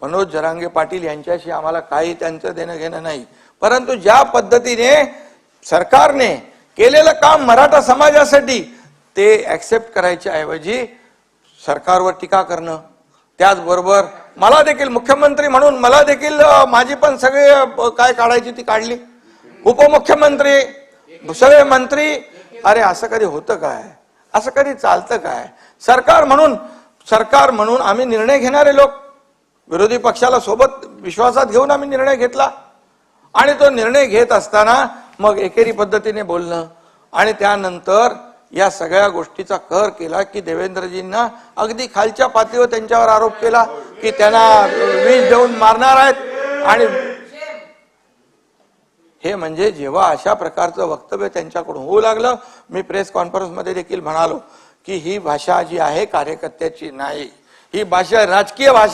मनोज जरांगे पाटील यांच्याशी आम्हाला काही त्यांचं देणं घेणं नाही, परंतु ज्या पद्धतीने सरकारने केलेलं काम मराठा समाजासाठी ते ऍक्सेप्ट करायच्या ऐवजी सरकारवर टीका करणं, त्याचबरोबर मला देखील मुख्यमंत्री म्हणून मला देखील माझी पण सगळे काय काढायची ती काढली, उपमुख्यमंत्री सगळे मंत्री, अरे असं कधी होतं काय, असं कधी चालतं काय? सरकार म्हणून आम्ही निर्णय घेणारे लोक, विरोधी पक्षाला सोबत विश्वासात घेऊन आम्ही निर्णय घेतला आणि तो निर्णय घेत असताना मग एकेरी पद्धतीने बोलणं आणि त्यानंतर या सगळ्या गोष्टीचा कहर केला की देवेंद्रजींना अगदी खालच्या पातळीवर त्यांच्यावर आरोप केला की त्यांना विष देऊन मारणार आहेत। आणि हे म्हणजे जेव्हा अशा प्रकारचं वक्तव्य त्यांच्याकडून होऊ लागलं, मी प्रेस कॉन्फरन्स मध्ये देखील म्हणालो की ही भाषा जी आहे कार्यकर्त्याची नाही, ही भाषा राजकीय भाषा